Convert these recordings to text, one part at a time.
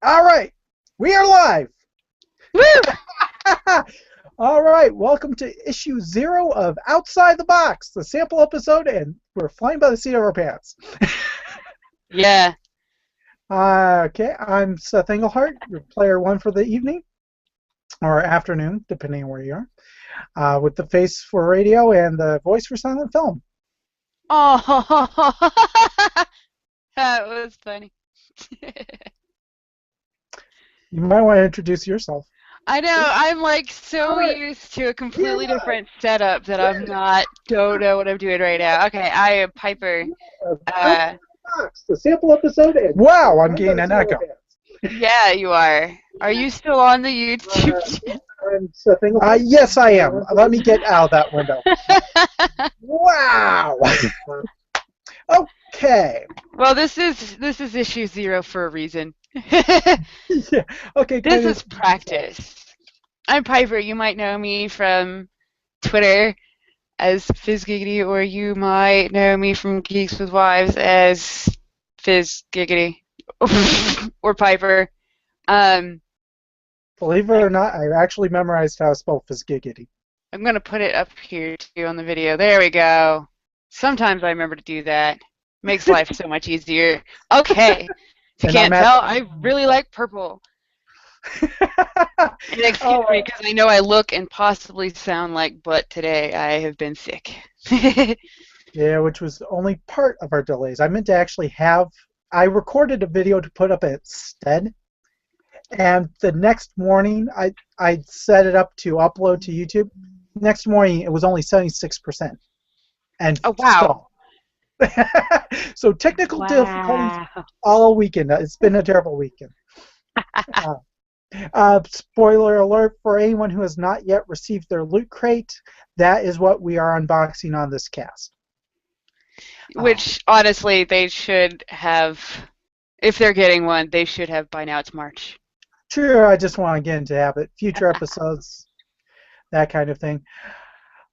All right, we are live. Woo! All right, welcome to issue 0 of Outside the Box, the sample episode, and we're flying by the seat of our pants. Yeah. Okay, I'm Seth Englehart, your player 1 for the evening, or afternoon, depending on where you are, with the face for radio and the voice for silent film. Oh, that was funny. You might want to introduce yourself. I know, I'm like so used to a completely different setup that don't know what I'm doing right now. Okay, I am Piper. The sample episode. Wow, I'm getting an echo. Yeah, you are. Are you still on the YouTube channel? Yes, I am. Let me get out of that window. Wow. Okay. Well, this is issue 0 for a reason. Yeah. Okay. This is practice. I'm Piper. You might know me from Twitter as FizzGiggity, or you might know me from Geeks with Wives as FizzGiggity or Piper. Believe it or not, I've actually memorized how to spell FizzGiggity. I'm gonna put it up here too on the video. There we go. Sometimes I remember to do that. Makes life so much easier. Okay. If you can't tell, I really like purple. And excuse me, because I know I look and possibly sound like butt today. I have been sick. Yeah, which was only part of our delays. I meant to actually I recorded a video to put up instead, and the next morning I set it up to upload to YouTube. Next morning it was only 76%. And oh, wow. So technical difficulties all weekend. It's been a terrible weekend. Spoiler alert for anyone who has not yet received their Loot Crate, that is what we are unboxing on this cast. Which, honestly, they should have, if they're getting one, they should have by now. It's March. Sure, I just want to get into habit. Future episodes, that kind of thing.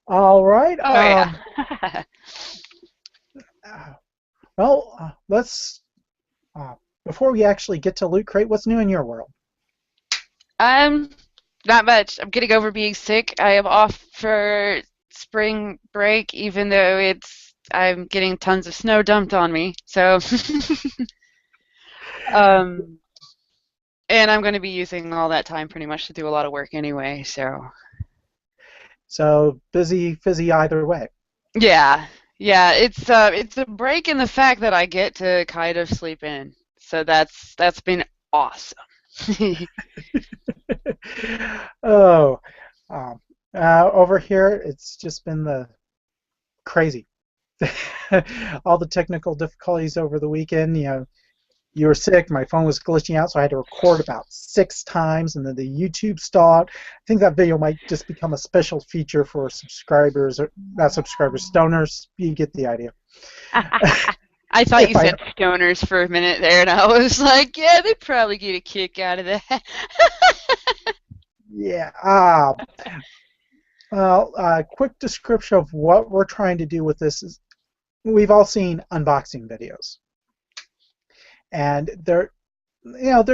All right. Oh, yeah. Well, let's, before we actually get to Loot Crate, what's new in your world? Not much. I'm getting over being sick. I am off for spring break, even though I'm getting tons of snow dumped on me. So, and I'm going to be using all that time pretty much to do a lot of work anyway. So busy, fizzy either way. Yeah. It's a break in the fact that I get to kind of sleep in. So that's been awesome. Over here it's just been the crazy. All the technical difficulties over the weekend. You were sick, my phone was glitching out, so I had to record about 6 times, and then the YouTube stalled. I think that video might just become a special feature for subscribers, or not subscribers, stoners. You get the idea. I thought you said stoners for a minute there, and I was like, yeah, they'd probably get a kick out of that. Yeah. Well, quick description of what we're trying to do with this is we've all seen unboxing videos. And they're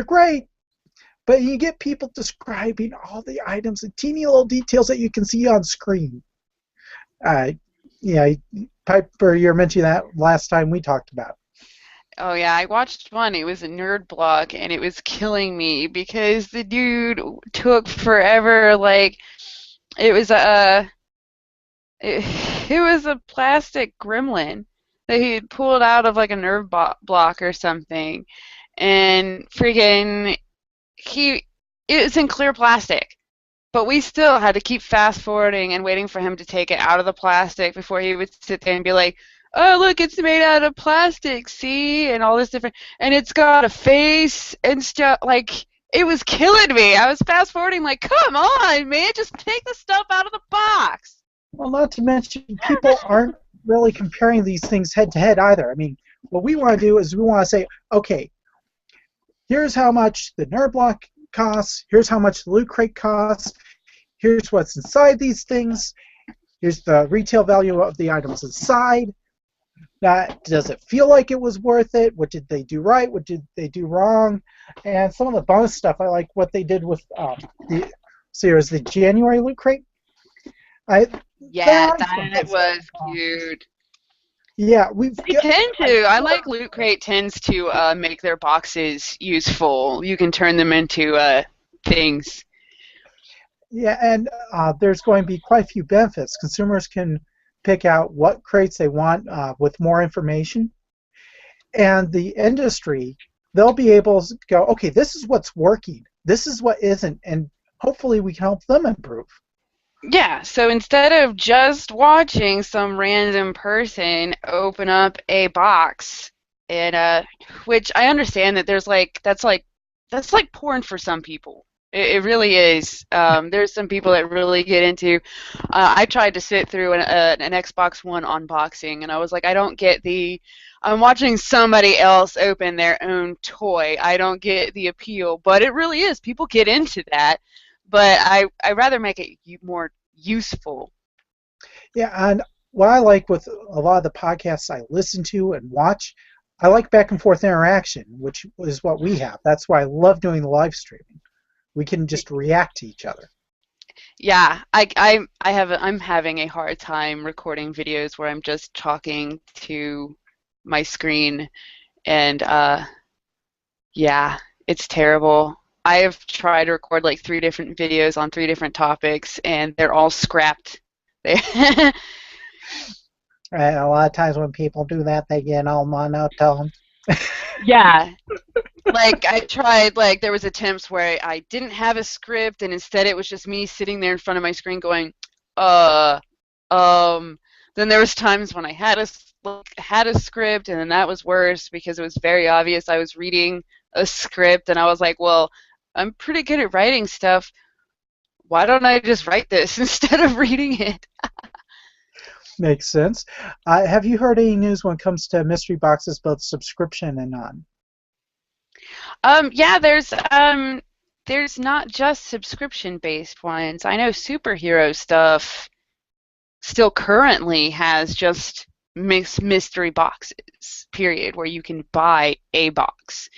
great, but you get people describing all the items and teeny little details that you can see on screen. Piper, you were mentioning that last time we talked about it. Oh yeah, I watched one. It was a nerd block, and it was killing me because the dude took forever. Like, it was a plastic gremlin that he had pulled out of like a nerve block or something, and freaking it was in clear plastic, but we still had to keep fast forwarding and waiting for him to take it out of the plastic before he would sit there and be like, oh look, it's made out of plastic, see, and all this different, and it's got a face and stuff. Like, it was killing me. I was fast forwarding like, come on man, just take the stuff out of the box. Well, not to mention people aren't really comparing these things head to head either. I mean, what we want to do is we want to say, okay, here's how much the nerd block costs, here's how much the Loot Crate costs, here's what's inside these things, here's the retail value of the items inside, Does it feel like it was worth it? What did they do right? What did they do wrong? And some of the bonus stuff, I like what they did with the series, the January Loot Crate. There Yeah, are some that good stuff. was cute. Yeah, we've They got, tend to. I like Loot Crate tends to make their boxes useful. You can turn them into things. yeah, and there's going to be quite a few benefits. Consumers can pick out what crates they want with more information, and the industry, they'll be able to go, okay, this is what's working, this is what isn't, and hopefully we can help them improve. Yeah, so instead of just watching some random person open up a box, and which I understand that there's like that's like porn for some people. It really is. There's some people that really get into. I tried to sit through an Xbox One unboxing, and I was like, I don't get the. I'm watching somebody else open their own toy. I don't get the appeal, but it really is. People get into that, but I rather make it more useful. Yeah, and what I like with a lot of the podcasts I listen to and watch, I like back and forth interaction, which is what we have. That's why I love doing the live streaming. We can just react to each other. Yeah, I'm having a hard time recording videos where I'm just talking to my screen and yeah, it's terrible. I have tried to record like 3 different videos on 3 different topics and they're all scrapped. They And a lot of times when people do that, they get all monotone. Yeah, like I tried like there was attempts where I didn't have a script and instead it was just me sitting there in front of my screen going, uh, um. Then there was times when I had had a script and then that was worse because it was very obvious I was reading a script and I was like, well, I'm pretty good at writing stuff. Why don't I just write this instead of reading it? Makes sense. Have you heard any news when it comes to mystery boxes, both subscription and non? Yeah, there's not just subscription based ones. I know superhero stuff still currently has just mystery boxes, period, where you can buy a box.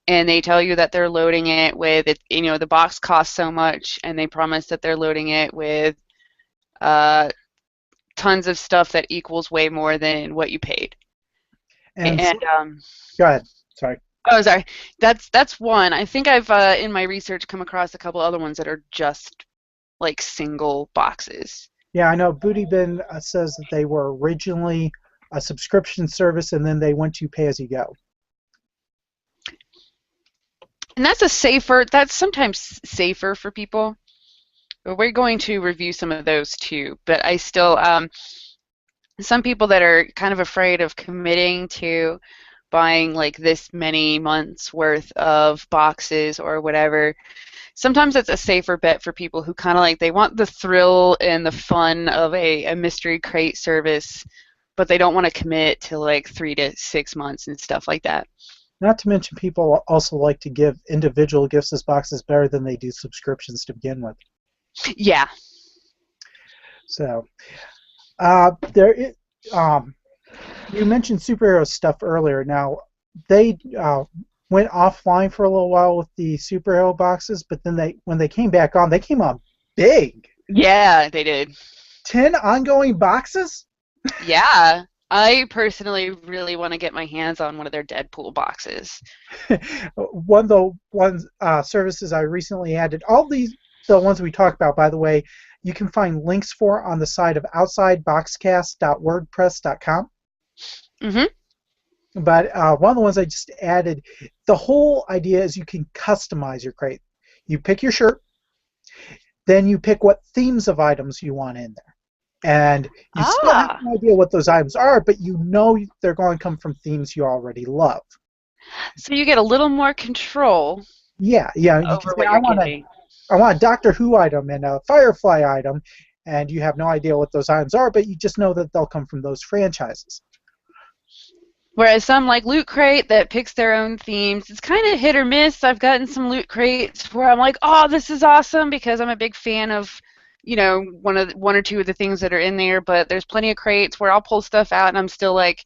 And they tell you that they're loading it with it, the box costs so much, and they promise that they're loading it with uh, tons of stuff that equals way more than what you paid. And And go ahead. Sorry. oh, sorry, that's one. I think I've in my research come across a couple other ones that are just like single boxes. Yeah, I know Booty Bin says that they were originally a subscription service and then they went to pay as you go. And that's sometimes safer for people. But we're going to review some of those too. But I still, some people that are kind of afraid of committing to buying like this many months worth of boxes or whatever, sometimes it's a safer bet for people who kind of like, they want the thrill and the fun of a mystery crate service, but they don't want to commit to like 3 to 6 months and stuff like that. Not to mention people also like to give individual gifts as boxes better than they do subscriptions to begin with. Yeah. So, you mentioned superhero stuff earlier. Now, they went offline for a little while with the superhero boxes, but then when they came back on, they came on big. Yeah, they did. 10 ongoing boxes? Yeah. I personally really want to get my hands on one of their Deadpool boxes. One of the services I recently added, all the ones we talked about, by the way, you can find links for on the site of outsideboxcast.wordpress.com. Mm-hmm. But one of the ones I just added, the whole idea is you can customize your crate. You pick your shirt, then you pick what themes of items you want in there. And you still have no idea what those items are, but you know they're going to come from themes you already love. So you get a little more control. Yeah. You can say, I want a Doctor Who item and a Firefly item, and you have no idea what those items are, but you just know that they'll come from those franchises. Whereas some like Loot Crate that picks their own themes, it's kind of hit or miss. I've gotten some Loot Crates where I'm like, oh, this is awesome because I'm a big fan of one or two of the things that are in there, but there's plenty of crates where I'll pull stuff out and I'm still like,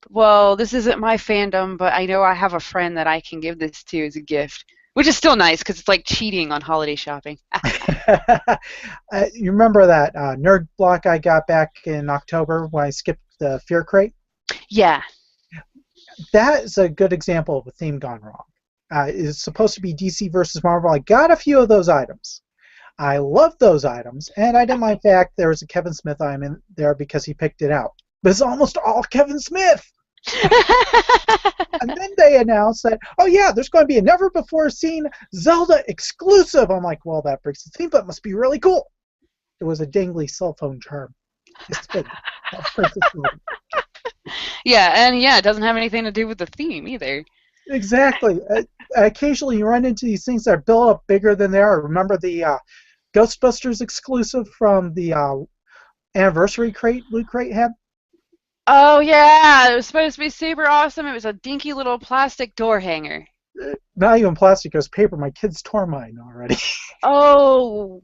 well, this isn't my fandom, but I know I have a friend that I can give this to as a gift, which is still nice because it's like cheating on holiday shopping. You remember that nerd block I got back in October when I skipped the Fear Crate? Yeah. That is a good example of a theme gone wrong. It's supposed to be DC versus Marvel. I got a few of those items. I love those items, and I didn't mind the fact there was a Kevin Smith item in there because he picked it out. But it's almost all Kevin Smith. And then they announced that, oh yeah, there's going to be a never-before-seen Zelda exclusive. I'm like, well, that breaks the theme, but it must be really cool. It was a dangly cell phone charm. It's big. Yeah, and yeah, it doesn't have anything to do with the theme either. Exactly. Occasionally you run into these things that are built up bigger than they are. Remember the Ghostbusters exclusive from the anniversary crate Loot Crate had? Oh yeah, it was supposed to be super awesome. It was a dinky little plastic door hanger. Not even plastic, it was paper. My kids tore mine already. Oh.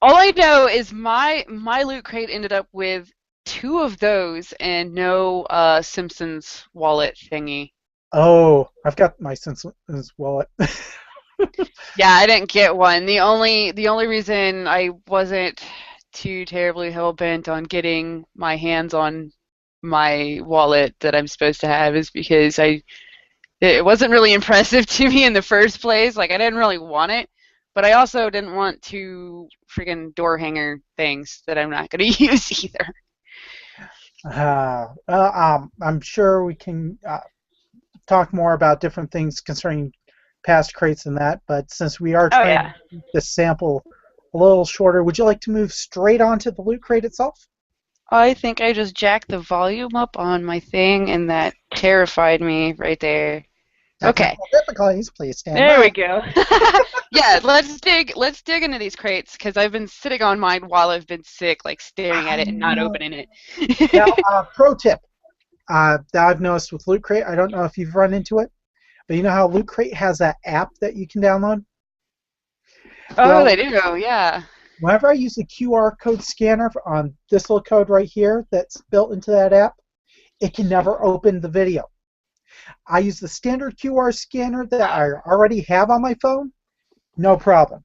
All I know is my Loot Crate ended up with 2 of those and no Simpsons wallet thingy. Oh, I've got my Simpsons wallet. Yeah, I didn't get one. The only reason I wasn't too terribly hell-bent on getting my hands on my wallet that I'm supposed to have is because it wasn't really impressive to me in the first place. Like, I didn't really want it, but I also didn't want 2 freaking door hanger things that I'm not going to use either. I'm sure we can talk more about different things concerning past crates and that, but since we are Oh trying yeah. to keep the sample a little shorter, would you like to move straight on to the Loot Crate itself? I think I just jacked the volume up on my thing, and that terrified me right there. Okay, Technical difficulties, please stand there by. we go. Yeah, let's dig into these crates because I've been sitting on mine while I've been sick, like staring at I it and not know. opening Now, it. pro tip that I've noticed with Loot Crate, I don't know if you've run into it, but you know how Loot Crate has that app that you can download? Oh, Well, they do, yeah. whenever I use the QR code scanner on this little code right here that's built into that app, it can never open the video. I use the standard QR scanner that I already have on my phone, no problem.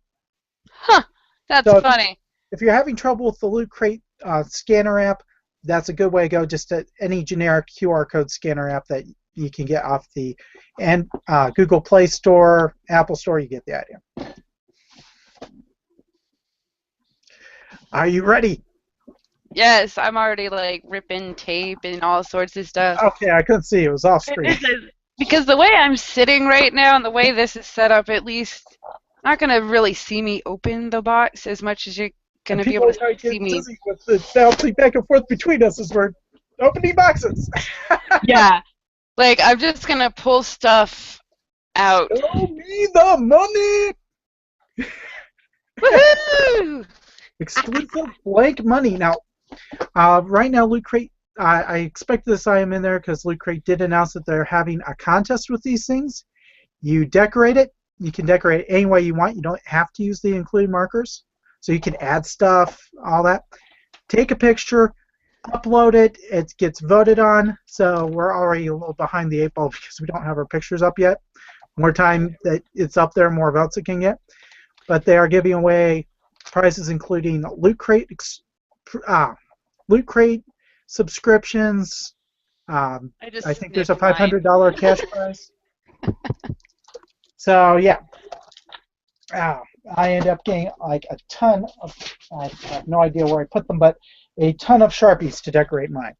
Huh, that's So funny. if you're having trouble with the Loot Crate scanner app, that's a good way to go. Just to any generic QR code scanner app that you can get off the Google Play Store, Apple Store, you get the idea. Are you ready? Yes, I'm already like ripping tape and all sorts of stuff. Okay, I couldn't see. It was off screen. Because the way I'm sitting right now and the way this is set up, at least, not gonna really see me open the box as much as you're And gonna be people able are to trying to see get me. dizzy with the bouncing back and forth between us as we're opening boxes. Yeah, like I'm just gonna pull stuff out. Show me the money! Woohoo! Exclusive blank money. Now, right now, Loot Crate, I expect this item in there because Loot Crate did announce that they're having a contest with these things. You decorate it. You can decorate it any way you want. You don't have to use the included markers. So you can add stuff, all that. Take a picture, upload it. It gets voted on. So we're already a little behind the 8 ball because we don't have our pictures up yet. More time that it's up there, more votes it can get. But they are giving away prizes including Loot Crate subscriptions. I I think there's a sniffed mine. $500 cash prize. So yeah, I ended up getting like a ton of. I have no idea where I put them, but a ton of Sharpies to decorate mine.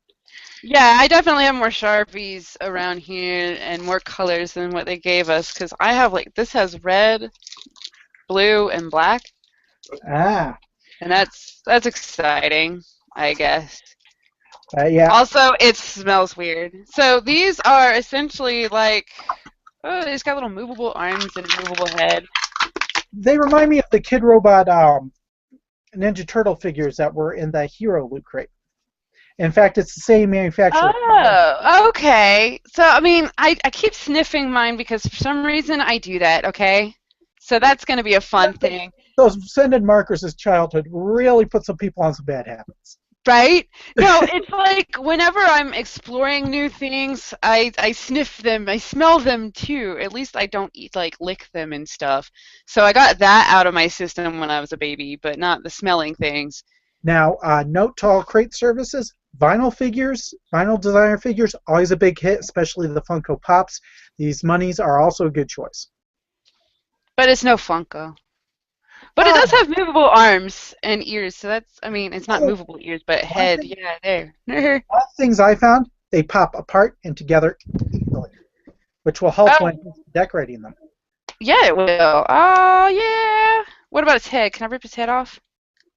Yeah, I definitely have more Sharpies around here and more colors than what they gave us because I have like this has red, blue, and black, Ah, and that's exciting, I guess. yeah. Also, it smells weird. So these are essentially like, oh, they've got little movable arms and a movable head. They remind me of the Kid Robot Ninja Turtle figures that were in the Hero Loot Crate. In fact, it's the same manufacturer. Oh, okay. So, I mean, I keep sniffing mine because for some reason I do that, okay? So that's going to be a fun thing. those scented markers as childhood really put some people on some bad habits. Right? No, it's like whenever I'm exploring new things, I sniff them, I smell them too. At least I don't eat like lick them and stuff. So I got that out of my system when I was a baby, but not the smelling things. Now, note to all crate services, vinyl figures, vinyl designer figures, always a big hit, especially the Funko Pops. These monies are also a good choice. But it's no Funko. But it does have movable arms and ears, so that's, I mean, it's not movable ears, but head, yeah, there. One of the things I found, they pop apart and together easily, which will help when decorating them. Yeah, it will. Oh, yeah. What about its head? Can I rip its head off?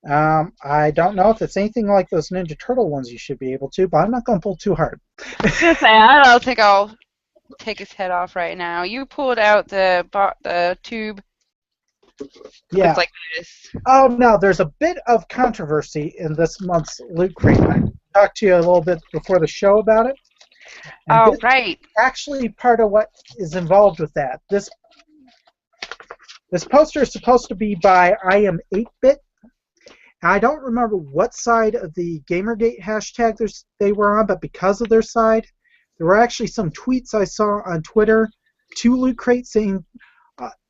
I don't know if it's anything like those Ninja Turtle ones you should be able to, but I'm not going to pull too hard. I don't think I'll take his head off right now. You pulled out the tube. Yeah. Looks like this. Oh, no, there's a bit of controversy in this month's Loot Crate. I talked to you a little bit before the show about it. And right. Actually, part of what is involved with that. This poster is supposed to be by I Am 8-Bit. I don't remember what side of the Gamergate hashtag they were on, but because of their side, there were actually some tweets I saw on Twitter to Loot Crate saying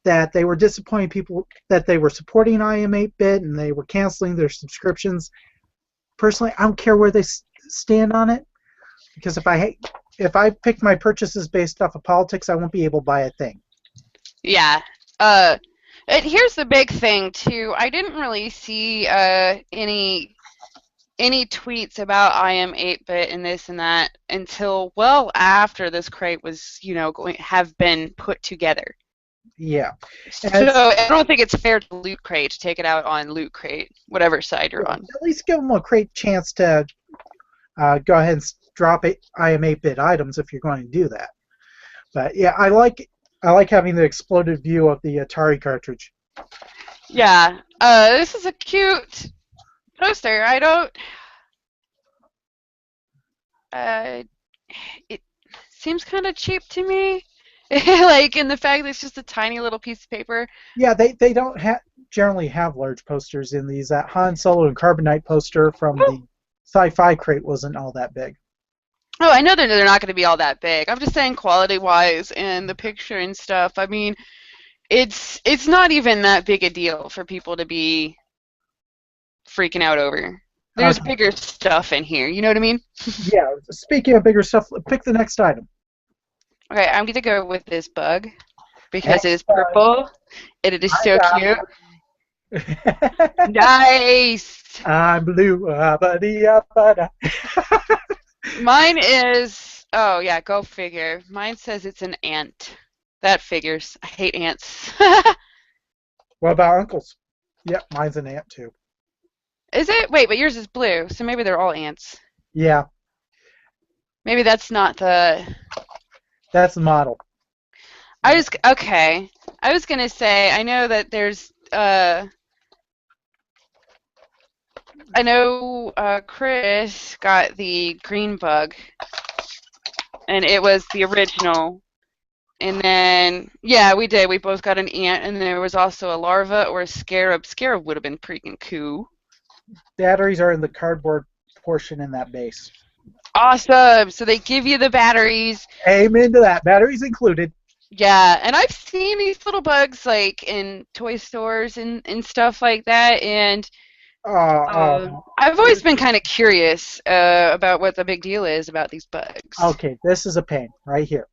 that they were disappointing people that they were supporting I Am 8-Bit and they were canceling their subscriptions. Personally, I don't care where they stand on it, because if I pick my purchases based off of politics, I won't be able to buy a thing. Yeah. And here's the big thing too. I didn't really see any tweets about I Am 8-Bit and this and that until well after this crate was, have been put together. Yeah. So I don't think it's fair to Loot Crate to take it out on Loot Crate, whatever side you're on. At least give them a crate chance to go ahead and drop I Am 8-Bit items if you're going to do that. But yeah, I like having the exploded view of the Atari cartridge. Yeah. This is a cute poster. It seems kind of cheap to me. Like, in the fact that it's just a tiny little piece of paper. Yeah, they don't generally have large posters in these. That Han Solo and Carbonite poster from the Sci-Fi crate wasn't all that big. Oh, I know they're not going to be all that big. I'm just saying quality-wise and the picture and stuff. I mean, it's not even that big a deal for people to be freaking out over. There's bigger stuff in here. You know what I mean? Yeah. Speaking of bigger stuff, pick the next item. Okay, I'm going to go with this bug because it is purple and it is so cute. Nice! I'm blue. Mine is, oh yeah, go figure. Mine says it's an ant. That figures. I hate ants. What about Uncle's? Yep, mine's an ant too. Is it? Wait, but yours is blue, so maybe they're all ants. Yeah. Maybe that's not the... That's the model. Okay. I was going to say, I know that there's, I know Chris got the green bug, and it was the original. And then, yeah, we did. We both got an ant, and there was also a larva or a scarab. Scarab would have been freaking cool. Batteries are in the cardboard portion in that base. Awesome! So they give you the batteries. Amen to that. Batteries included. Yeah, and I've seen these little bugs like in toy stores and stuff like that, and I've always been kind of curious about what the big deal is about these bugs. Okay, this is a pain right here.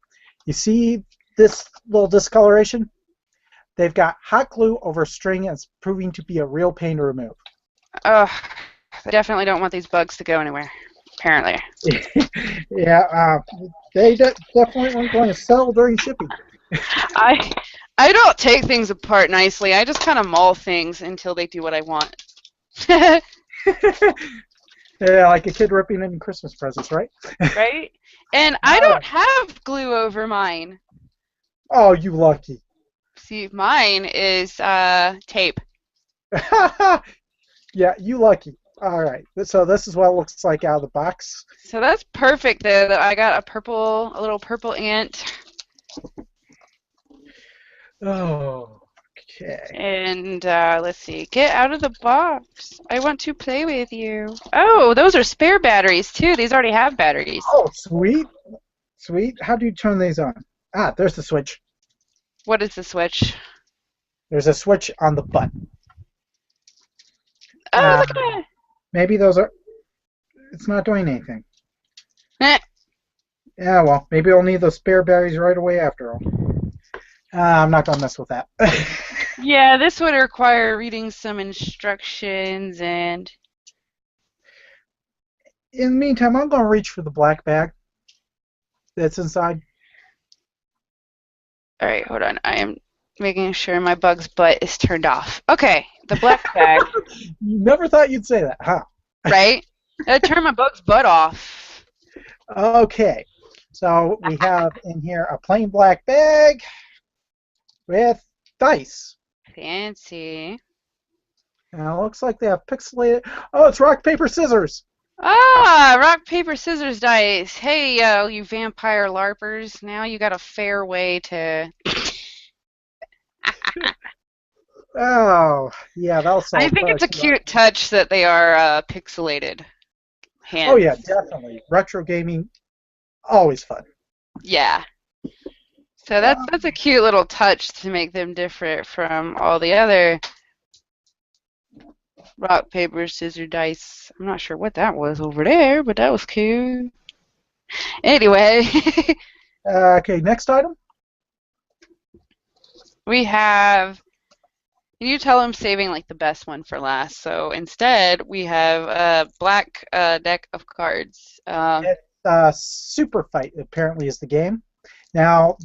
You see this little discoloration? They've got hot glue over a string, and it's proving to be a real pain to remove. I definitely don't want these bugs to go anywhere, apparently. Yeah, they definitely aren't going to settle during shipping. I don't take things apart nicely. I just kind of maul things until they do what I want. Yeah, like a kid ripping in Christmas presents, right? Right? And I don't have glue over mine. Oh, you lucky. See, mine is tape. Yeah, you lucky. All right. So this is what it looks like out of the box. So that's perfect, though. That I got a little purple ant. Oh, Okay. And let's see. Get out of the box. I want to play with you. Oh, those are spare batteries too. These already have batteries. Oh, sweet. Sweet. How do you turn these on? Ah, there's the switch. What is the switch? There's a switch on the button. Oh, look at Maybe those are... It's not doing anything. that. Yeah, well, maybe I'll need those spare batteries right away after all. I'm not going to mess with that. Yeah, this would require reading some instructions and... In the meantime, I'm going to reach for the black bag that's inside. All right, hold on. I am making sure my bug's butt is turned off. Okay, the black bag, You never thought you'd say that, huh? right? I turned my bug's butt off. Okay, so we have in here a plain black bag with dice. Fancy. And it looks like they have pixelated. Oh, it's rock, paper, scissors. Ah, rock, paper, scissors, dice. Hey, you vampire LARPers. Now you got a fair way to... Oh, yeah, that'll solve I think it's a quite cute touch that they are pixelated hands. Oh, yeah, definitely. Retro gaming, always fun. Yeah. So that's a cute little touch to make them different from all the other rock, paper, scissors, dice. I'm not sure what that was over there, but that was cool. Anyway, Okay, next item. we have. You tell I'm saving like the best one for last. So instead, we have a black deck of cards. Super Fight apparently is the game. Now,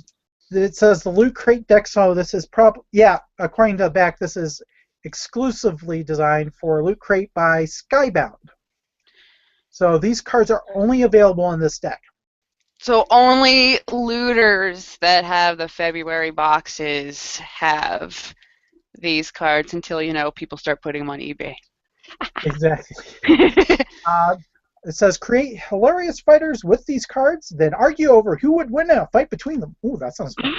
it says the Loot Crate deck, so this is probably, yeah, according to the back, this is exclusively designed for Loot Crate by Skybound. So these cards are only available in this deck. So only looters that have the February boxes have these cards until, people start putting them on eBay. Exactly. It says create hilarious fighters with these cards, then argue over who would win in a fight between them. Ooh, that sounds fun.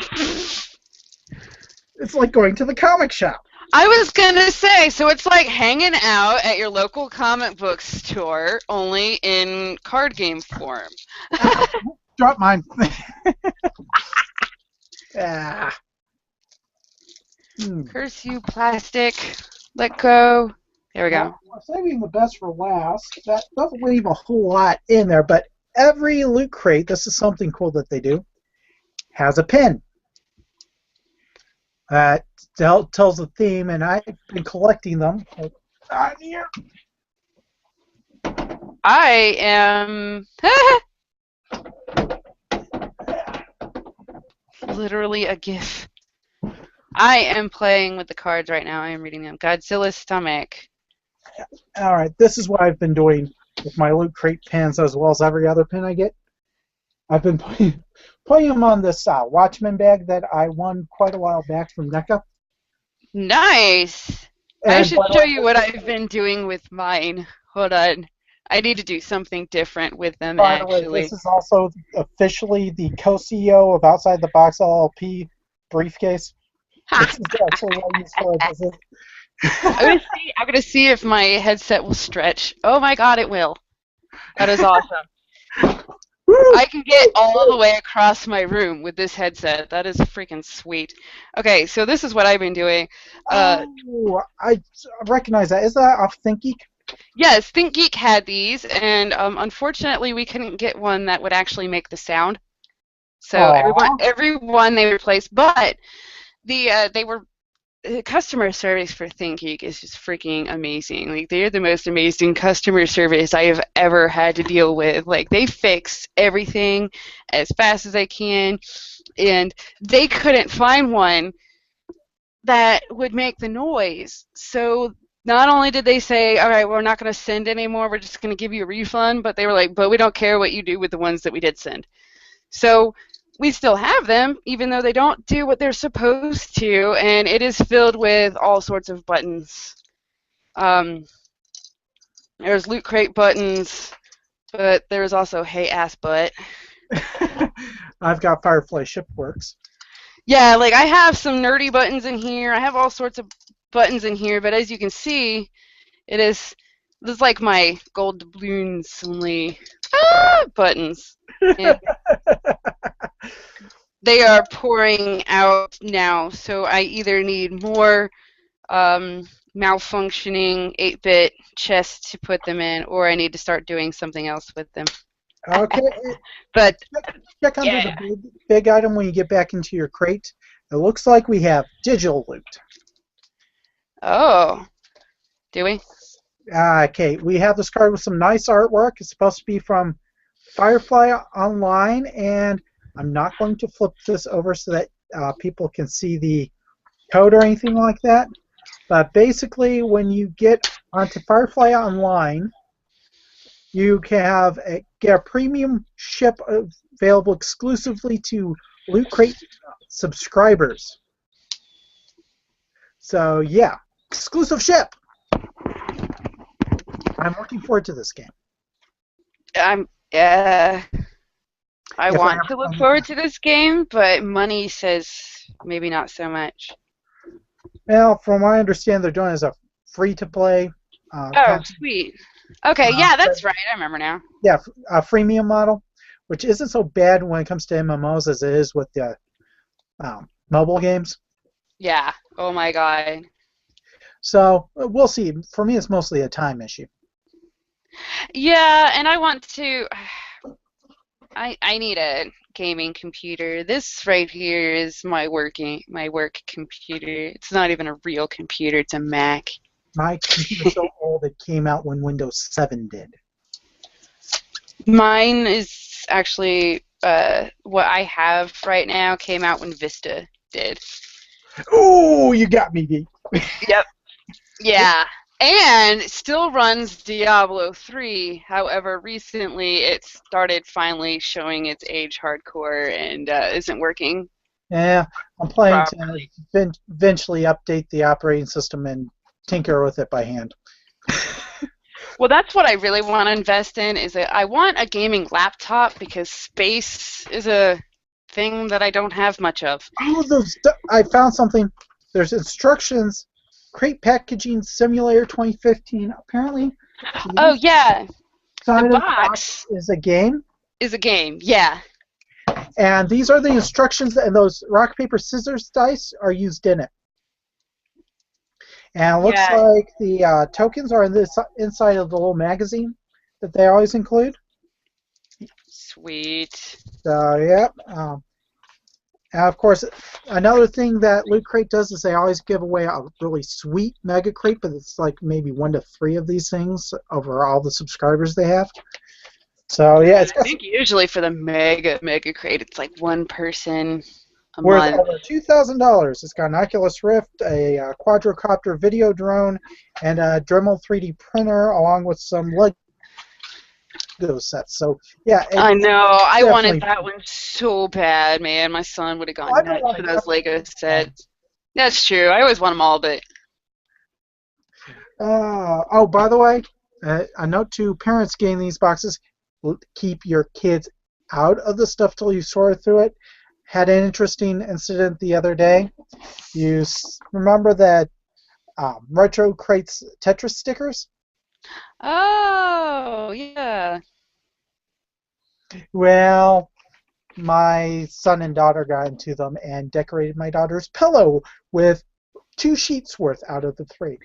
It's like going to the comic shop. I was gonna say, so it's like hanging out at your local comic book store, only in card game form. Drop mine. Ah. Curse you, plastic. Let go. There we go. We're saving the best for last. That doesn't leave a whole lot in there, but every Loot Crate, this is something cool that they do, has a pin. That tells the theme, and I've been collecting them. On here. I am literally a GIF. I am playing with the cards right now. I am reading them. Godzilla's stomach. All right, this is what I've been doing with my Loot Crate pins as well as every other pin I get. I've been putting them on this Watchman bag that I won quite a while back from NECA. Nice! I should show you what I've been doing with mine. Hold on. I need to do something different with them, by the way, actually. this is also officially the co-CEO of Outside the Box LLP briefcase. This is actually what I use for this. I'm gonna see if my headset will stretch. Oh my god, it will. That is awesome. I can get all the way across my room with this headset. That is freaking sweet. Okay, so this is what I've been doing. I recognize that. Is that off ThinkGeek? Yes, ThinkGeek had these, and unfortunately we couldn't get one that would actually make the sound. So everyone they replaced, but the customer service for ThinkGeek is just freaking amazing. Like, they're the most amazing customer service I have ever had to deal with. Like, they fix everything as fast as they can, and they couldn't find one that would make the noise. So not only did they say, all right, we're not going to send anymore, we're just going to give you a refund, but they were like, but we don't care what you do with the ones that we did send. So we still have them, even though they don't do what they're supposed to, and it is filled with all sorts of buttons. There's Loot Crate buttons, but there's also Hey Ass Butt. I've got Firefly Shipworks. Yeah, like I have some nerdy buttons in here. I have all sorts of buttons in here, but as you can see, it is this is like my gold doubloons only buttons. And they are pouring out now, so I either need more um, malfunctioning 8-bit chests to put them in, or I need to start doing something else with them. Okay, But check under the yeah. big item when you get back into your crate. It looks like we have digital loot. Oh, do we? Okay, we have this card with some nice artwork. It's supposed to be from Firefly Online, and I'm not going to flip this over so that people can see the code or anything like that. But basically, when you get onto Firefly Online, you can get a premium ship available exclusively to Loot Crate subscribers. So yeah, exclusive ship. I'm looking forward to this game. I'm I If I want ever to look find the forward time. to this game, but money says maybe not so much. Well, from what I understand, they're doing it as a free-to-play Oh, content. sweet. Okay, yeah, that's right. I remember now. Yeah, a freemium model, which isn't so bad when it comes to MMOs as it is with the mobile games. Yeah. Oh my God. So we'll see. For me, it's mostly a time issue. Yeah, and I want to. I need a gaming computer. This right here is my work computer. It's not even a real computer. It's a Mac. My computer's so old it came out when Windows 7 did. Mine is actually what I have right now came out when Vista did. Ooh, you got me, B. Yep. Yeah. And it still runs Diablo 3. However, recently it started finally showing its age hardcore and isn't working Yeah, I'm planning to properly. eventually update the operating system and tinker with it by hand. Well, that's what I really want to invest in is that I want a gaming laptop because space is a thing that I don't have much of. Oh, I found something. There's instructions. Crate Packaging Simulator 2015. Apparently, Oh the yeah, the inside of the box box is a game. is a game. Yeah. And these are the instructions, and those rock, paper, scissors dice are used in it. And it looks Yeah. like the tokens are in this inside of the little magazine that they always include. Sweet. So, yeah. And of course, another thing that Loot Crate does is they always give away a really sweet Mega Crate, but it's like maybe 1 to 3 of these things over all the subscribers they have. So, yeah, Yeah, it's I got think usually for the mega crate, it's like one person a worth month. over $2,000. It's got an Oculus Rift, a quadrocopter video drone, and a Dremel 3D printer, along with some Lego sets. So, yeah, I it's know. I wanted definitely. that one so bad, man. My son would have Well, gone I don't nuts want for to those Lego everything. sets. That's true. I always want them all, but Oh, by the way, a note to parents getting these boxes: keep your kids out of the stuff till you sort through it. Had an interesting incident the other day. You remember that Retro Crates Tetris stickers? oh yeah. Well, my son and daughter got into them and decorated my daughter's pillow with 2 sheets worth out of the 3.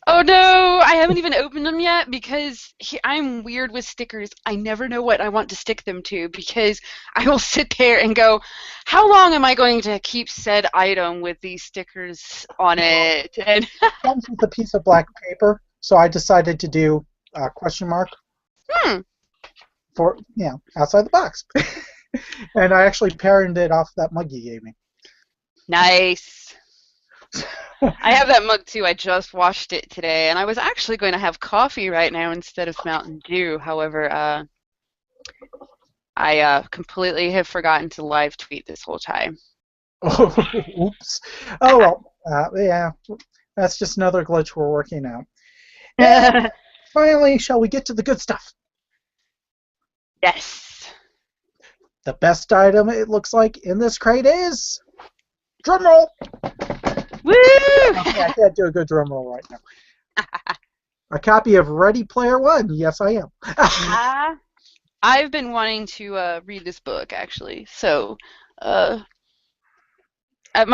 Oh no, I haven't even opened them yet because I'm weird with stickers. I never know what I want to stick them to because I will sit there and go, how long am I going to keep said item with these stickers on Well, it? And it comes with a piece of black paper, so I decided to do a question mark hmm, for outside the box. And I actually patterned it off that mug you gave me. nice. I have that mug too. I just washed it today, and I was actually going to have coffee right now instead of Mountain Dew. However, I completely have forgotten to live tweet this whole time. Oh, oops. Oh well, yeah, that's just another glitch we're working out. And finally, shall we get to the good stuff? Yes. The best item it looks like in this crate is Drum roll! Woo! Okay, I can't do a good drum roll right now. A copy of Ready Player One. Yes, I am. I've been wanting to read this book actually. So, my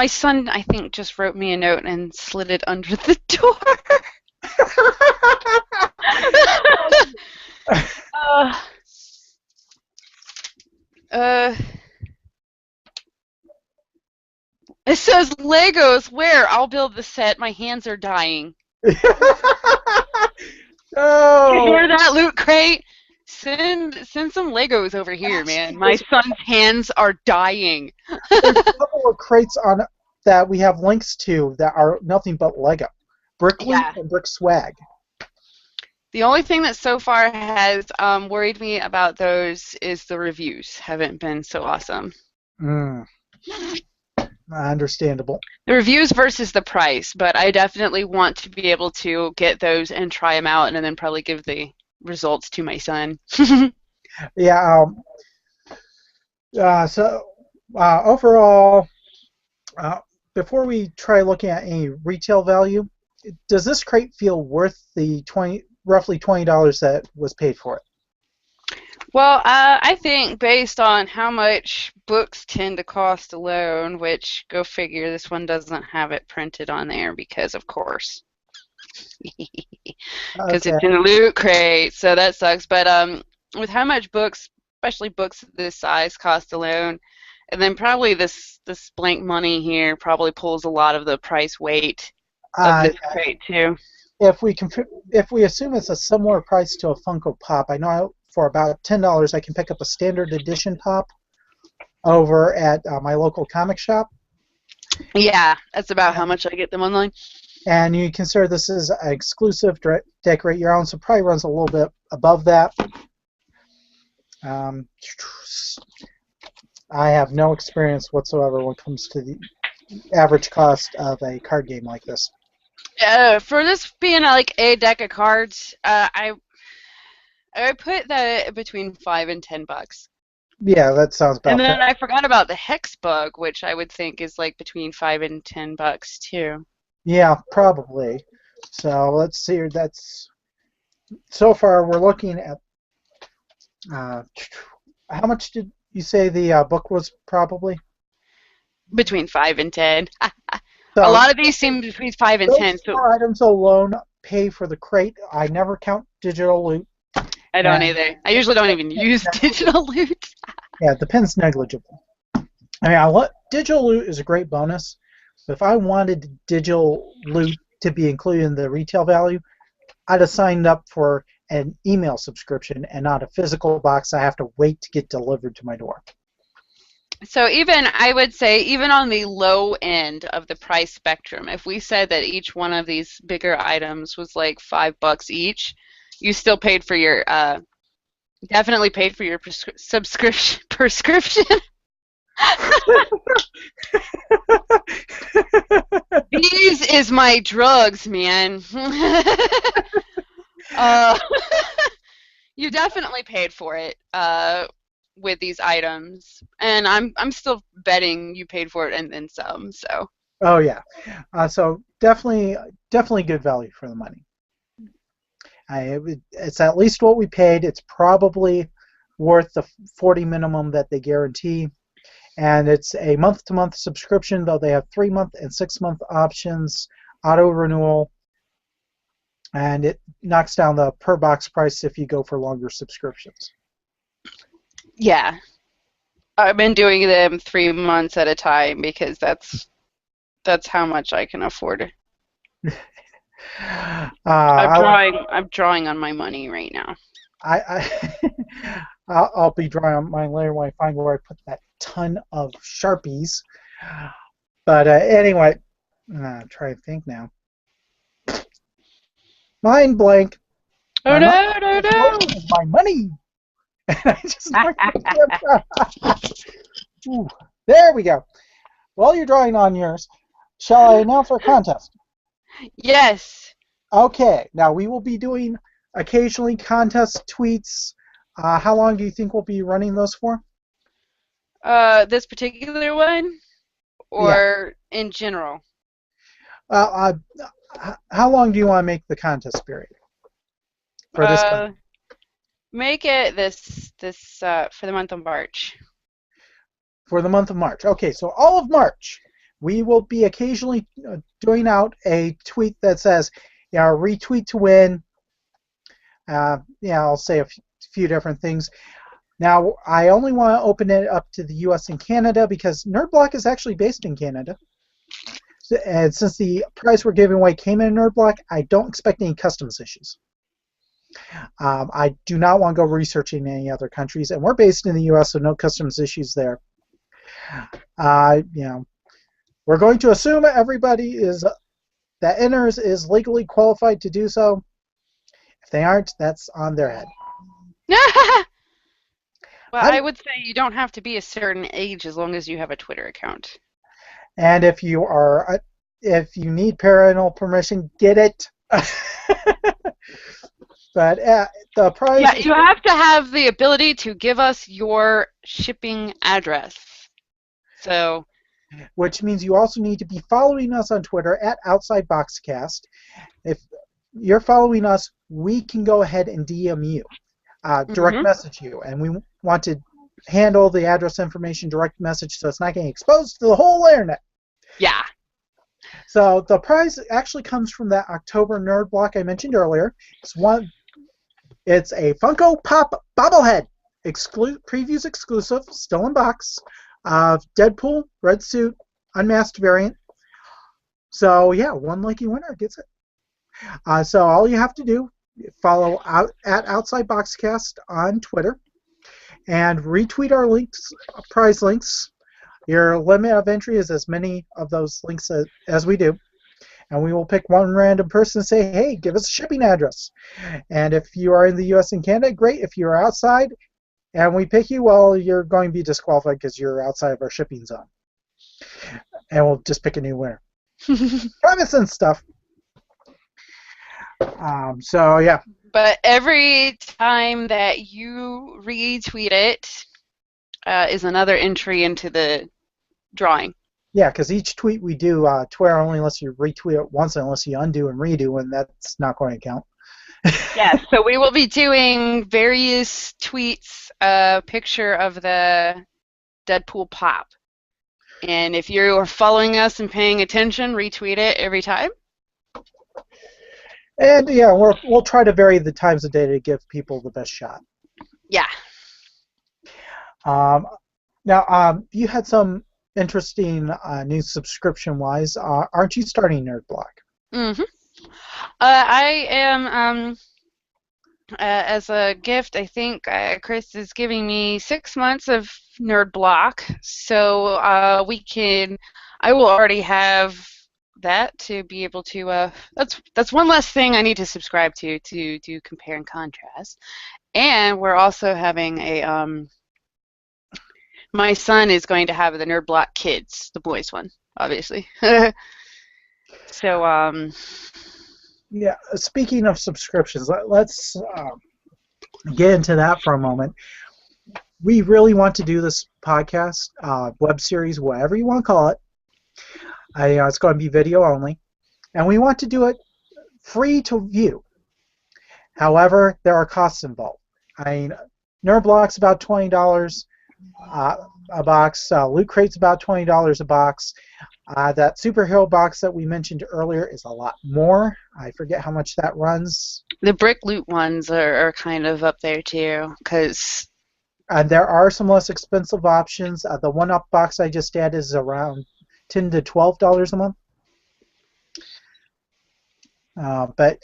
son, I think, just wrote me a note and slid it under the door. uh, uh, it says Legos. Where? I'll build the set. My hands are dying. Oh. You hear that, Loot Crate? Send some Legos over here, man. My son's hands are dying. There's a couple of crates on that we have links to that are nothing but Lego. Brick Loot and Brick Swag. The only thing that so far has worried me about those is the reviews haven't been so awesome. Understandable. The reviews versus the price, but I definitely want to be able to get those and try them out and then probably give the results to my son. Yeah. Overall, before we try looking at any retail value, does this crate feel worth the roughly $20 that was paid for it? Well, I think based on how much books tend to cost alone, which, go figure, this one doesn't have it printed on there because, of course. Because it's in a Loot Crate, so that sucks. But with how much books, especially books this size, cost alone, and then probably this blank money here probably pulls a lot of the price weight of this crate too. If we assume it's a similar price to a Funko Pop, I know for about $10 I can pick up a standard edition Pop over at my local comic shop. Yeah, that's about how much I get them online. And you consider this is an exclusive decorate your own, so it probably runs a little bit above that. I have no experience whatsoever when it comes to the average cost of a card game like this. For this being like a deck of cards, I put that between $5 and $10. Yeah, that sounds about And then fair. I forgot about the Hex Bug, which I would think is like between $5 and $10 too. Yeah, probably. So let's see. So far we're looking at how much did you say the book was probably? Between 5 and 10. So a lot of these seem between 5 and 10. So four items alone pay for the crate. I never count digital loot. I don't either. I usually don't even use digital loot. Yeah, the pen's negligible. I mean, digital loot is a great bonus, but if I wanted digital loot to be included in the retail value, I'd have signed up for an email subscription and not a physical box I have to wait to get delivered to my door. So I would say, even on the low end of the price spectrum, if we said that each one of these bigger items was like $5 each, you still paid for your, definitely paid for your prescription. These is my drugs, man. You definitely paid for it with these items, and I'm still betting you paid for it and then some. So. Oh yeah, so definitely good value for the money. It's at least what we paid. It's probably worth the $40 minimum that they guarantee. And it's a month-to-month subscription, though they have 3-month and 6-month options, auto-renewal, and it knocks down the per-box price if you go for longer subscriptions. Yeah. I've been doing them 3 months at a time because that's how much I can afford. I'm drawing on my money right now. I'll be drawing on mine later when I find where I put that ton of Sharpies. But anyway, I'm trying to think now. Mind blank. Oh no! My money. I just Ooh, there we go. While you're drawing on yours, shall I announce our contest? Yes. Okay. Now we will be doing occasionally contest tweets. How long do you think we'll be running those for? This particular one? or in general? Uh, how long do you want to make the contest period for this month? Make it this for the month of March. For the month of March. Okay, so all of March, we will be occasionally doing out a tweet that says, retweet to win. I'll say a few different things. Now, I only want to open it up to the U.S. and Canada because NerdBlock is actually based in Canada. And since the prize we're giving away came in NerdBlock, I don't expect any customs issues. I do not want to go researching any other countries, and we're based in the U.S., so no customs issues there. We're going to assume everybody that enters is legally qualified to do so. If they aren't, that's on their head. Well, I would say you don't have to be a certain age as long as you have a Twitter account. And if you need parental permission, get it. But the prize. Yeah, you have to have the ability to give us your shipping address. So. Which means you also need to be following us on Twitter at OutsideBoxCast. If you're following us, we can go ahead and DM you, direct message you, and we want to handle the address information direct message so it's not getting exposed to the whole internet. Yeah. So the prize actually comes from that October Nerd Block I mentioned earlier. It's a Funko Pop bobblehead, previews exclusive, still in box, of Deadpool, red suit, unmasked variant. So yeah, one lucky winner gets it. So all you have to do, follow at Outside Boxcast on Twitter, and retweet our prize links. Your limit of entry is as many of those links as we do. And we will pick one random person and say, hey, give us a shipping address. And if you are in the U.S. and Canada, great. If you are outside and we pick you, well, you're going to be disqualified because you're outside of our shipping zone. And we'll just pick a new winner. Promise and stuff. So, yeah. But every time that you retweet it is another entry into the drawing. Yeah, because each tweet we do, Twitter only lets you retweet it once unless you undo and redo, and that's not going to count. Yeah, so we will be doing various tweets, picture of the Deadpool pop. And if you are following us and paying attention, retweet it every time. And yeah, we'll try to vary the times of day to give people the best shot. Yeah. Now, you had some interesting news subscription-wise. Aren't you starting NerdBlock? Mm-hmm. I am, as a gift, I think Chris is giving me 6 months of NerdBlock, so I will already have that to be able to, that's one less thing I need to subscribe to do compare and contrast. And we're also having a, my son is going to have the NerdBlock Kids, the boys one, obviously. So, yeah, speaking of subscriptions, let's get into that for a moment. We really want to do this podcast, web series, whatever you want to call it. It's going to be video only, and we want to do it free to view. However, there are costs involved. I mean, NerdBlock's about $20 a box. Loot Crate's about $20 a box. That superhero box that we mentioned earlier is a lot more. I forget how much that runs. The brick loot ones are kind of up there too, because there are some less expensive options. The one-up box I just added is around $10 to $12 a month. But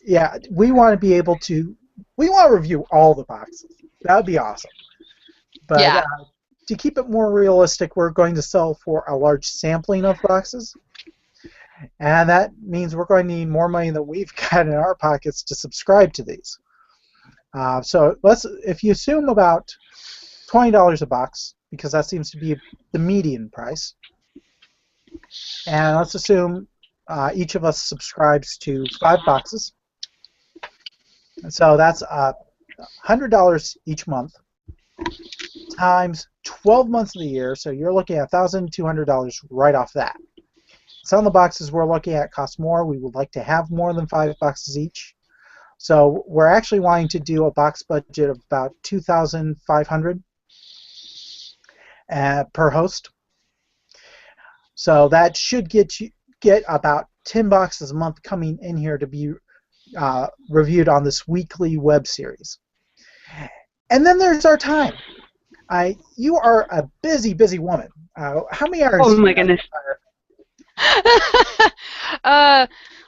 yeah, we want to be able to. We want to review all the boxes. That would be awesome. But yeah. To keep it more realistic, we're going to sell for a large sampling of boxes. And that means we're going to need more money than we've got in our pockets to subscribe to these. So if you assume about $20 a box, because that seems to be the median price, and let's assume each of us subscribes to 5 boxes. So that's $100 each month times 12 months of the year, so you're looking at $1,200 right off that. Some of the boxes we're looking at cost more. We would like to have more than 5 boxes each. So we're actually wanting to do a box budget of about $2,500 per host. So that should get about 10 boxes a month coming in here to be reviewed on this weekly web series. And then there's our time. You are a busy, busy woman. How many hours? Oh my goodness.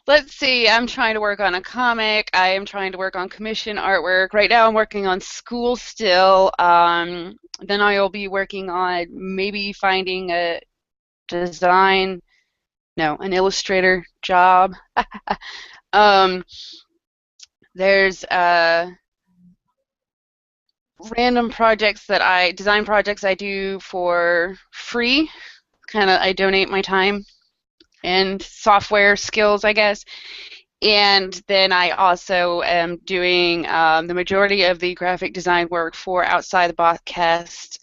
Let's see. I'm trying to work on a comic. I am trying to work on commission artwork. Right now I'm working on school still. Then I will be working on maybe finding an illustrator job. There's random design projects I do for free. I donate my time and software skills, I guess. And then I also am doing the majority of the graphic design work for Outside the Boxcast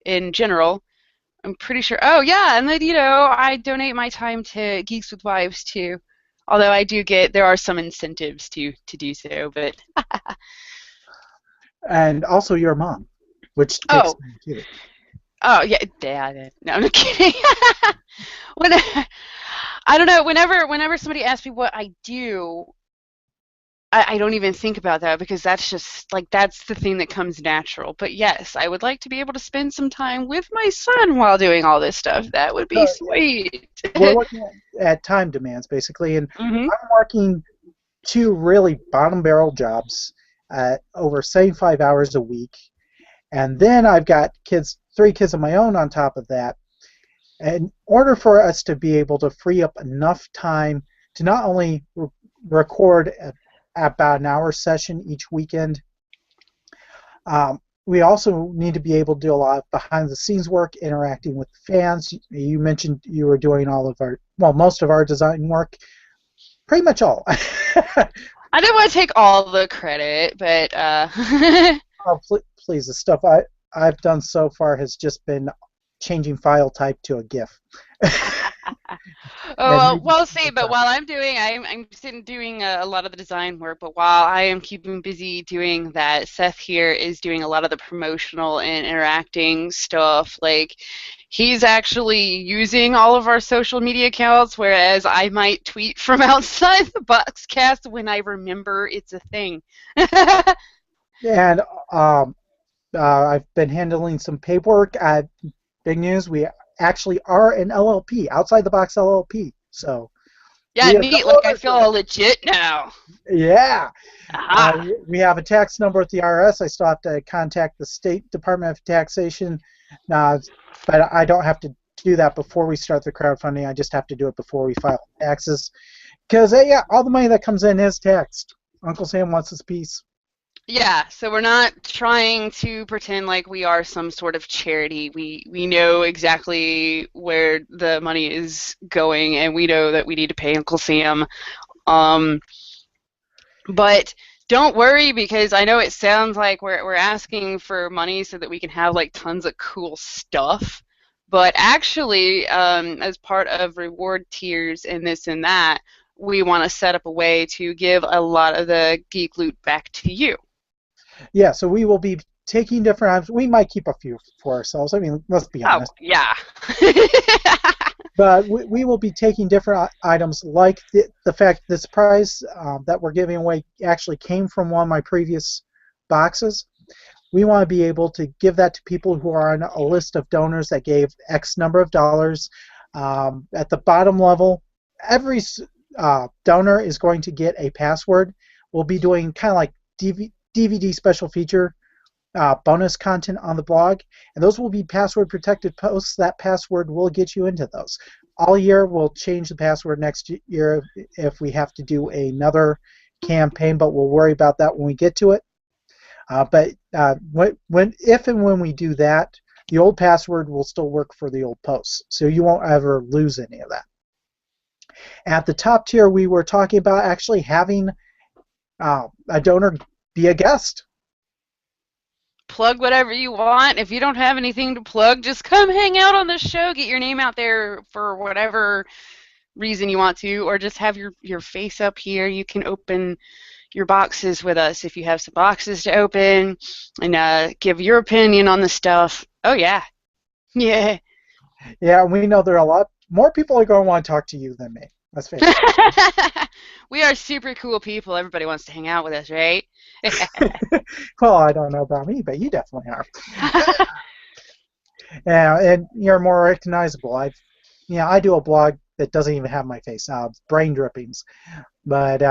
in general. I'm pretty sure. Oh, yeah, and then, I donate my time to Geeks with Wives, too. Although there are some incentives to do so, but... And also your mom, which takes time, too. Oh, yeah, Dad. No, I'm kidding. I don't know. Whenever somebody asks me what I do, I don't even think about that because that's just that's the thing that comes natural. But yes, I would like to be able to spend some time with my son while doing all this stuff. That would be sweet. We're looking at time demands basically, and Mm-hmm. I'm working 2 really bottom barrel jobs at over 75 hours a week, and then I've got 3 kids of my own on top of that. In order for us to be able to free up enough time to not only record about an hour session each weekend, we also need to be able to do a lot of behind-the-scenes work, interacting with fans. You mentioned you were doing most of our design work, pretty much all. I didn't want to take all the credit, but Oh, please, the stuff I've done so far has just been changing file type to a GIF. Well, see, but while I'm sitting doing a lot of the design work, but while I am keeping busy doing that, Seth here is doing a lot of the promotional and interacting stuff. He's actually using all of our social media accounts, whereas I might tweet from outside the Boxcast when I remember it's a thing. And I've been handling some paperwork. Big news, we actually are an LLP, Outside the Box LLP. So yeah, neat. I feel all legit now. Yeah. We have a tax number at the IRS. I still have to contact the State Department of Taxation, but I don't have to do that before we start the crowdfunding. I just have to do it before we file taxes. Because, all the money that comes in is taxed. Uncle Sam wants his piece. Yeah, so we're not trying to pretend like we are some sort of charity. We know exactly where the money is going, and we know that we need to pay Uncle Sam. But don't worry, because I know it sounds like we're asking for money so that we can have tons of cool stuff. But actually, as part of reward tiers and this and that, we want to set up a way to give a lot of the geek loot back to you. Yeah, so we will be taking different items. We might keep a few for ourselves. I mean, let's be honest. Oh, yeah. But we will be taking different items, like the fact this prize that we're giving away actually came from one of my previous boxes. We want to be able to give that to people who are on a list of donors that gave X number of dollars. At the bottom level, every donor is going to get a password. We'll be doing kind of like DVD special feature bonus content on the blog, and those will be password protected posts. That password will get you into those. All year we'll change the password next year if we have to do another campaign, but we'll worry about that when we get to it. But if and when we do that, the old password will still work for the old posts, so you won't ever lose any of that. At the top tier, we were talking about actually having a donor be a guest. plug whatever you want. If you don't have anything to plug, just come hang out on the show. Get your name out there for whatever reason you want to, or just have your face up here. You can open your boxes with us if you have some boxes to open, and give your opinion on the stuff. Oh, yeah. Yeah. Yeah, we know there are a lot more people are going to want to talk to you than me. Let's face it. We are super cool people. Everybody wants to hang out with us, right? Well, I don't know about me, but you definitely are. Yeah, and you're more recognizable. I do a blog that doesn't even have my face, Brain Drippings. But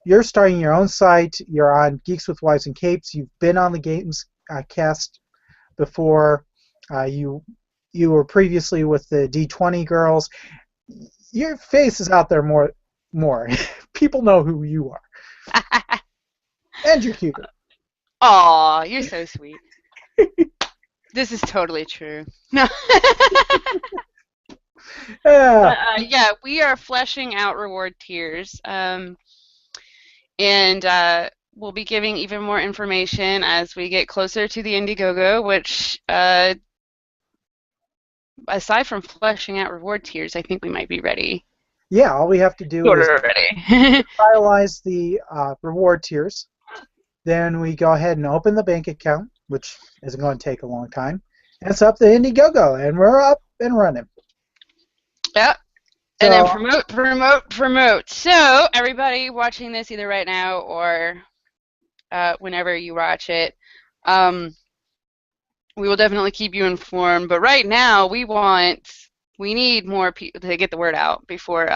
you're starting your own site. You're on Geeks with Wives and Capes. You've been on the Games Cast before. You were previously with the D20 girls. Your face is out there more. People know who you are. And you're cute. Aw, you're so sweet. This is totally true. No. Yeah, we are fleshing out reward tiers. And we'll be giving even more information as we get closer to the Indiegogo, which, aside from fleshing out reward tiers, I think we might be ready. Yeah, all we have to do is finalize the reward tiers. Then we go ahead and open the bank account, which isn't going to take a long time. And it's up the Indiegogo, and we're up and running. Yep. And then promote. So, everybody watching this either right now or whenever you watch it, we will definitely keep you informed. But right now, we need more people to get the word out before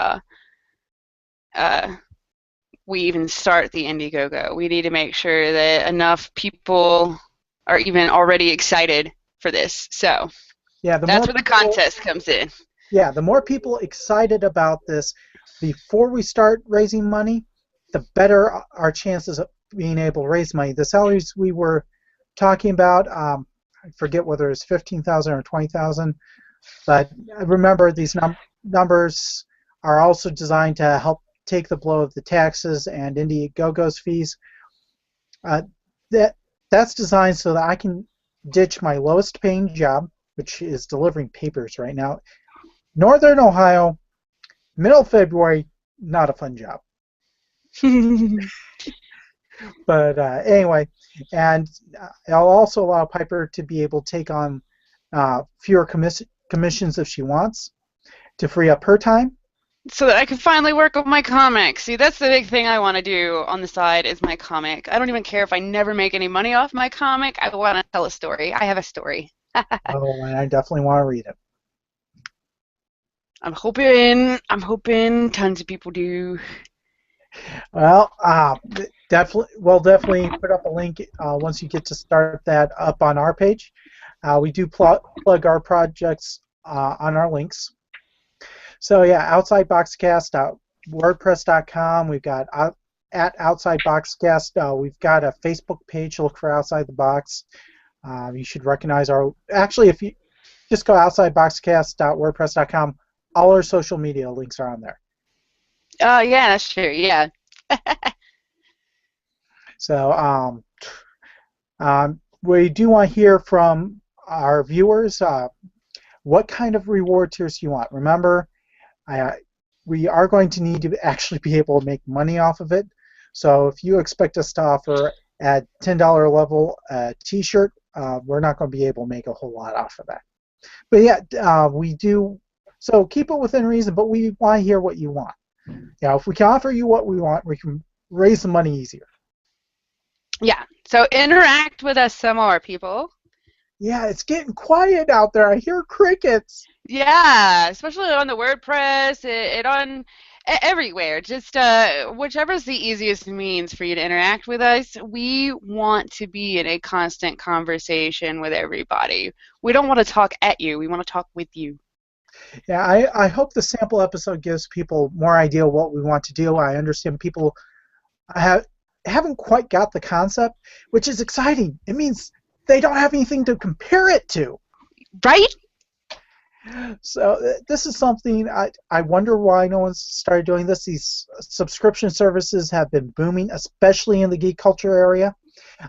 we even start the Indiegogo. We need to make sure that enough people are even already excited for this. So yeah, that's where the contest comes in. Yeah, the more people excited about this before we start raising money, the better our chances of being able to raise money. The salaries we were talking about, I forget whether it's 15,000 or 20,000, but remember these numbers are also designed to help take the blow of the taxes and Indiegogo's fees. That's designed so that I can ditch my lowest paying job, which is delivering papers right now. Northern Ohio, middle of February, not a fun job. But anyway, and I'll also allow Piper to be able to take on fewer commissions if she wants to free up her time. So that I can finally work on my comic. See, that's the big thing I want to do on the side is my comic. I don't even care if I never make any money off my comic. I want to tell a story. I have a story. Oh, and I definitely want to read it. I'm hoping tons of people do. Well, we'll definitely put up a link once you get to start that up on our page. We do plug our projects on our links. So yeah, OutsideBoxCast.wordpress.com. We've got at OutsideBoxCast. We've got a Facebook page. Look for Outside the Box. You should recognize our. Actually, if you just go OutsideBoxCast.wordpress.com, all our social media links are on there. Oh yeah, that's true. Yeah. So we do want to hear from our viewers. What kind of reward tiers you want? Remember, we are going to need to actually be able to make money off of it. So if you expect us to offer at $10 level a T-shirt, we're not going to be able to make a whole lot off of that. But yeah, we do. So keep it within reason, but we want to hear what you want. If we can offer you what we want, we can raise the money easier. Yeah. So interact with us some more, people. Yeah, it's getting quiet out there. I hear crickets. Yeah, especially on the WordPress, it on everywhere. Just whichever's the easiest means for you to interact with us. We want to be in a constant conversation with everybody. We don't want to talk at you. We want to talk with you. Yeah, I hope the sample episode gives people more idea what we want to do. I understand people haven't quite got the concept, which is exciting. It means they don't have anything to compare it to. Right? So this is something I wonder why no one's started doing this. These subscription services have been booming, especially in the geek culture area.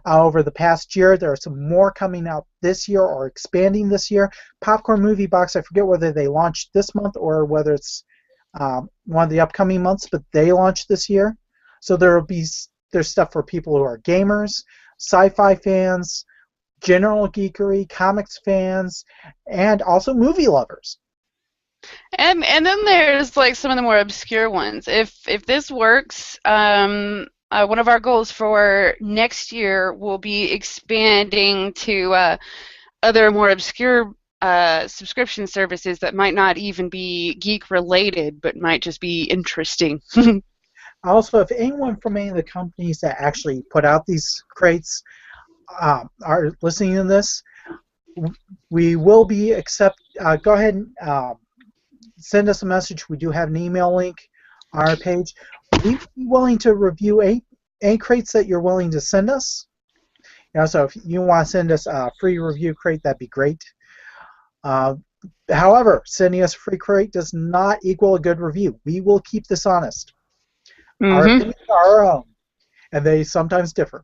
over the past year. There are some more coming out this year or expanding this year. Popcorn Movie Box, I forget whether they launched this month or whether it's one of the upcoming months, but they launched this year. So there's stuff for people who are gamers, sci-fi fans, general geekery, comics fans, and also movie lovers. And then there's like some of the more obscure ones. If this works, one of our goals for next year will be expanding to other more obscure subscription services that might not even be geek related, but might just be interesting. Also, if anyone from any of the companies that actually put out these crates are listening to this, we will be go ahead and send us a message. We do have an email link on our page. We'd be willing to review any crates that you're willing to send us. So if you want to send us a free review crate, that'd be great. However, sending us a free crate does not equal a good review. We will keep this honest. Our opinions are our own, and they sometimes differ.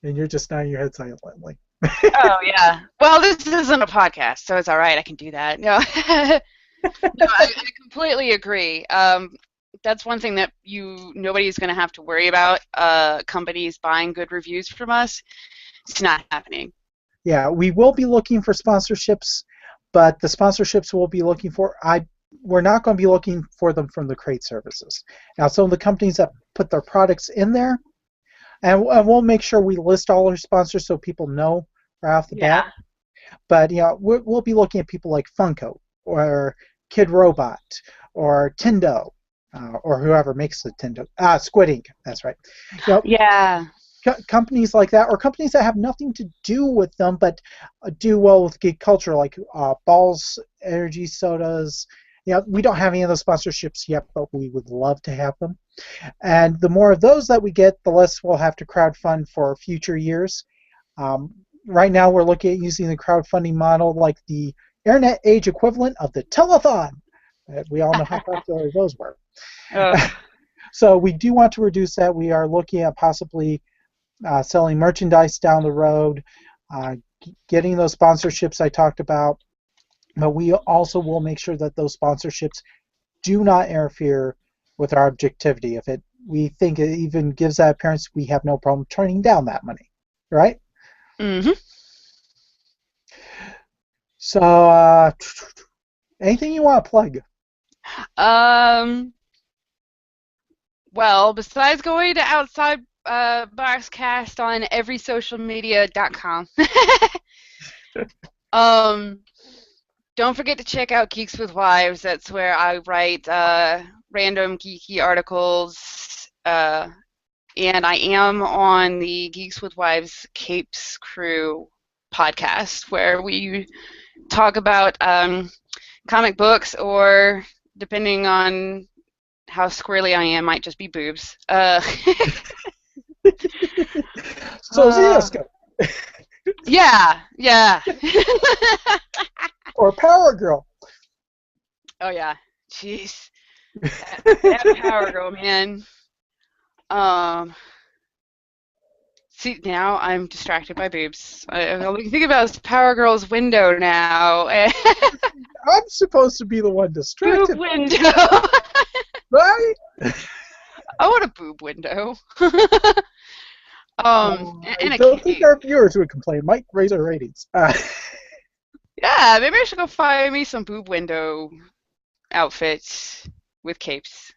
And you're just nodding your head silently. Oh, yeah. Well, this isn't a podcast, so it's all right. I can do that. No, no, I completely agree. That's one thing that nobody's going to have to worry about. Companies buying good reviews from us. It's not happening. Yeah, we will be looking for sponsorships, but the sponsorships we'll be looking for, we're not going to be looking for them from the crate services. Now, some of the companies that put their products in there, and we'll make sure we list all our sponsors so people know right off the bat. But we'll be looking at people like Funko or Kid Robot or Tendo or whoever makes the Tendo. Squid Ink, that's right. Yeah. Companies like that, or companies that have nothing to do with them but do well with geek culture, like Balls Energy Sodas. We don't have any of those sponsorships yet, but we would love to have them. And the more of those that we get, the less we'll have to crowdfund for future years. Right now, we're looking at using the crowdfunding model like the internet age equivalent of the telethon. We all know how popular those were. So we do want to reduce that. We are looking at possibly selling merchandise down the road, getting those sponsorships I talked about, but we also will make sure that those sponsorships do not interfere with our objectivity. If we think it even gives that appearance, we have no problem turning down that money, right? Mm-hmm. So, anything you want to plug? Well, besides going to Outside Boxcast on everysocialmedia.com. Don't forget to check out Geeks with Wives. That's where I write random geeky articles. And I am on the Geeks with Wives Capes Crew podcast, where we talk about comic books, or depending on how squirrely I am, might just be boobs. So Zeoscope. Yeah. Or Power Girl. Oh yeah, jeez. That Power Girl, man. See, now I'm distracted by boobs. All I can think about is Power Girl's window now. I'm supposed to be the one distracted. Boob window. Right? I want a boob window. I don't think our viewers would complain. Might raise our ratings. Yeah, maybe I should go find me some boob window outfits with capes.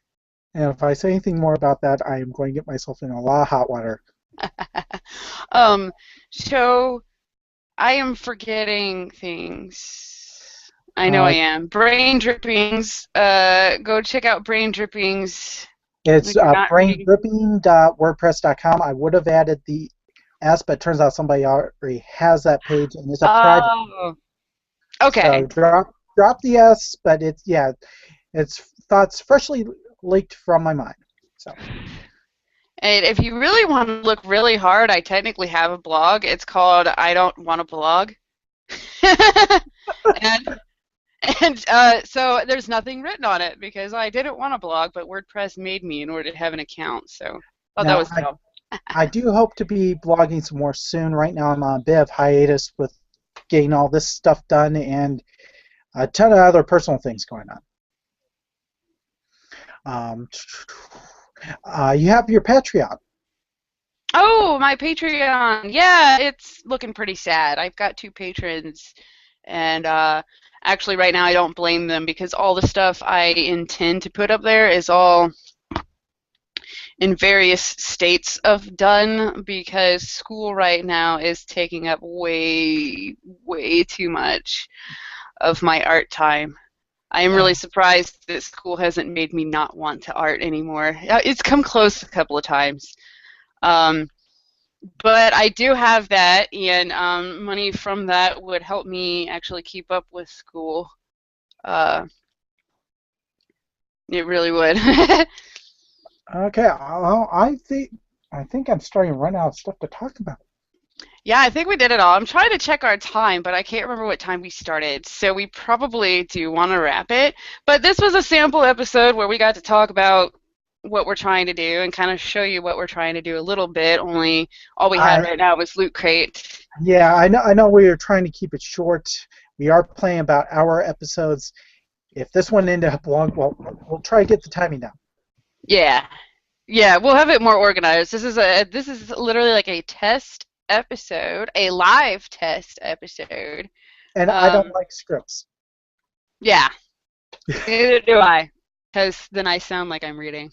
And if I say anything more about that, I am going to get myself in a lot of hot water. So I am forgetting things. I know I am. Brain Drippings. Go check out Brain Drippings. It's braindripping.wordpress.com. I would have added the S, but it turns out somebody already has that page, and it's a private. Okay. So drop the S, but it's thoughts freshly leaked from my mind. So. And if you really want to look really hard, I technically have a blog. It's called I Don't Want to Blog. And so there's nothing written on it because I didn't want to blog, but WordPress made me in order to have an account. So. Thought that Now, was dumb. I do hope to be blogging some more soon. Right now, I'm on a bit of hiatus with getting all this stuff done and a ton of other personal things going on. You have your Patreon. Oh, my Patreon. Yeah, it's looking pretty sad. I've got two patrons, and actually, right now, I don't blame them because all the stuff I intend to put up there is all in various states of done because school right now is taking up way, way too much of my art time. I am really surprised that school hasn't made me not want to art anymore. It's come close a couple of times. Um, but I do have that, and money from that would help me actually keep up with school. Uh, it really would. Okay, I think I'm starting to run out of stuff to talk about. Yeah, I think we did it all. I'm trying to check our time, but I can't remember what time we started. So we probably do want to wrap it. But this was a sample episode where we got to talk about what we're trying to do and kind of show you what we're trying to do a little bit. Only all we had I right now was Loot Crate. Yeah, I know we are trying to keep it short. We are playing about hour episodes. If this one ended up long, well, we'll try to get the timing down. Yeah. Yeah, we'll have it more organized. This is literally like a test episode, a live test episode. And I don't Um, like scripts. yeah, neither do I, because then I sound like I'm reading.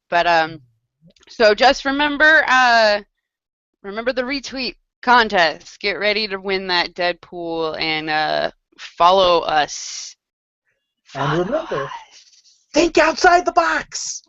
But so just remember the retweet contest. Get ready to win that Deadpool and follow us. And Follow remember, us. think outside the box.